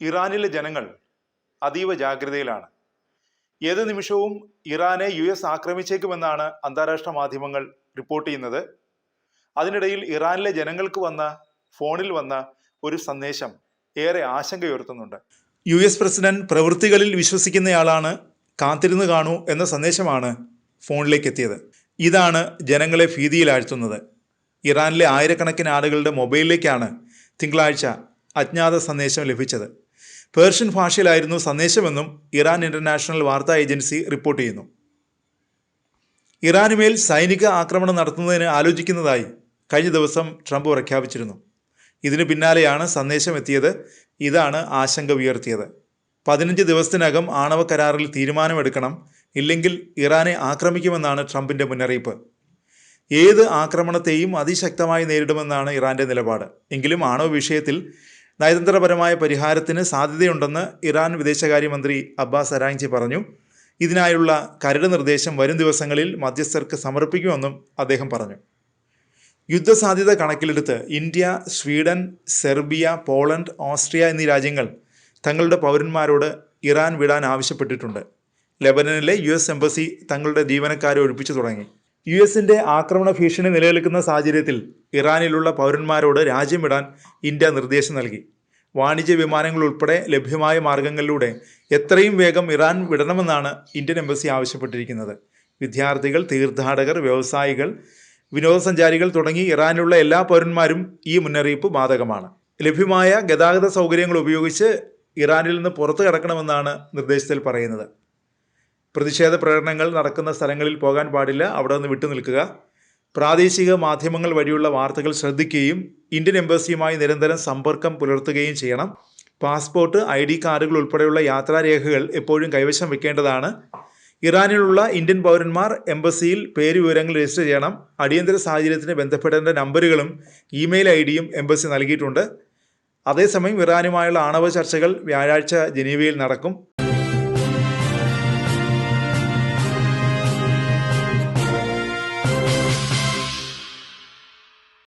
ഇറാനിലെ ജനങ്ങൾ അതീവ ജാഗ്രതയിലാണ്. ഏത് നിമിഷവും ഇറാനെ US ആക്രമിച്ചേക്കുമെന്നാണ് അന്താരാഷ്ട്ര മാധ്യമങ്ങൾ റിപ്പോർട്ട് ചെയ്യുന്നത്. അതിനിടയിൽ ഇറാനിലെ ജനങ്ങൾക്ക് ഫോണിൽ വന്ന ഒരു സന്ദേശം ഏറെ ആശങ്കയുയർത്തുന്നുണ്ട്. US പ്രസിഡന്റ് പ്രവൃത്തികളിൽ വിശ്വസിക്കുന്നയാളാണ്, കാത്തിരുന്ന് കാണൂ എന്ന സന്ദേശമാണ് ഫോണിലേക്ക് എത്തിയത്. ഇതാണ് ജനങ്ങളെ ഭീതിയിലാഴ്ത്തുന്നത്. ഇറാനിലെ ആയിരക്കണക്കിന് ആളുകളുടെ മൊബൈലിലേക്കാണ് തിങ്കളാഴ്ച അജ്ഞാത സന്ദേശം ലഭിച്ചത്. പേർഷ്യൻ ഭാഷയിലായിരുന്നു സന്ദേശമെന്നും ഇറാൻ ഇന്റർനാഷണൽ വാർത്താ ഏജൻസി റിപ്പോർട്ട് ചെയ്യുന്നു. ഇറാനുമേൽ സൈനിക ആക്രമണം നടത്തുന്നതിന് ആലോചിക്കുന്നതായി കഴിഞ്ഞ ദിവസം ട്രംപ് പ്രഖ്യാപിച്ചിരുന്നു. ഇതിന് പിന്നാലെയാണ് സന്ദേശം എത്തിയത്. ഇതാണ് ആശങ്ക ഉയർത്തിയത്. 15 ദിവസത്തിനകം ആണവ കരാറിൽ തീരുമാനമെടുക്കണം, ഇല്ലെങ്കിൽ ഇറാനെ ആക്രമിക്കുമെന്നാണ് ട്രംപിന്റെ മുന്നറിയിപ്പ്. ഏത് ആക്രമണത്തെയും അതിശക്തമായി നേരിടുമെന്നാണ് ഇറാന്റെ നിലപാട്. എങ്കിലും ആണവ വിഷയത്തിൽ നയതന്ത്രപരമായ പരിഹാരത്തിന് സാധ്യതയുണ്ടെന്ന് ഇറാൻ വിദേശകാര്യമന്ത്രി അബ്ബാസ് അരാഗ്ചി പറഞ്ഞു. ഇതിനായുള്ള കരട് നിർദ്ദേശം വരും ദിവസങ്ങളിൽ മധ്യസ്ഥർക്ക് സമർപ്പിക്കുമെന്നും അദ്ദേഹം പറഞ്ഞു. യുദ്ധസാധ്യത കണക്കിലെടുത്ത് India, Sweden, Serbia, Poland, Austria എന്നീ രാജ്യങ്ങൾ തങ്ങളുടെ പൗരന്മാരോട് ഇറാൻ വിടാൻ ആവശ്യപ്പെട്ടിട്ടുണ്ട്. ലെബനനിലെ US എംബസി തങ്ങളുടെ ജീവനക്കാരെ ഒഴിപ്പിച്ചു തുടങ്ങി. US-ന്റെ ആക്രമണ ഭീഷണി നിലനിൽക്കുന്ന സാഹചര്യത്തിൽ ഇറാനിലുള്ള പൗരന്മാരോട് രാജ്യം വിടാൻ ഇന്ത്യ നിർദ്ദേശം നൽകി. വാണിജ്യ വിമാനങ്ങൾ ഉൾപ്പെടെ ലഭ്യമായ മാർഗങ്ങളിലൂടെ എത്രയും വേഗം ഇറാൻ വിടണമെന്നാണ് ഇന്ത്യൻ എംബസി ആവശ്യപ്പെട്ടിരിക്കുന്നത്. വിദ്യാർത്ഥികൾ, തീർത്ഥാടകർ, വ്യവസായികൾ, വിനോദസഞ്ചാരികൾ തുടങ്ങി ഇറാനിലുള്ള എല്ലാ പൗരന്മാരും ഈ മുന്നറിയിപ്പ് ബാധകമാണ്. ലഭ്യമായ ഗതാഗത സൗകര്യങ്ങൾ ഉപയോഗിച്ച് ഇറാനിൽ നിന്ന് പുറത്തു കടക്കണമെന്നാണ് നിർദ്ദേശത്തിൽ പറയുന്നത്. പ്രതിഷേധ പ്രകടനങ്ങൾ നടക്കുന്ന സ്ഥലങ്ങളിൽ പോകാൻ പാടില്ല, അവിടെ നിന്ന് വിട്ടുനിൽക്കുക. പ്രാദേശിക മാധ്യമങ്ങൾ വഴിയുള്ള വാർത്തകൾ ശ്രദ്ധിക്കുകയും ഇന്ത്യൻ എംബസിയുമായി നിരന്തരം സമ്പർക്കം പുലർത്തുകയും ചെയ്യണം. പാസ്പോർട്ട്, ID കാർഡുകൾ ഉൾപ്പെടെയുള്ള യാത്രാരേഖകൾ എപ്പോഴും കൈവശം വെക്കേണ്ടതാണ്. ഇറാനിലുള്ള ഇന്ത്യൻ പൗരന്മാർ എംബസിയിൽ പേര് വിവരങ്ങൾ രജിസ്റ്റർ ചെയ്യണം. അടിയന്തര സാഹചര്യത്തിന് ബന്ധപ്പെടേണ്ട നമ്പറുകളും ഇമെയിൽ ID-യും എംബസി നൽകിയിട്ടുണ്ട്. അതേസമയം ഇറാനുമായുള്ള ആണവ ചർച്ചകൾ വ്യാഴാഴ്ച ജനീവയിൽ നടക്കും.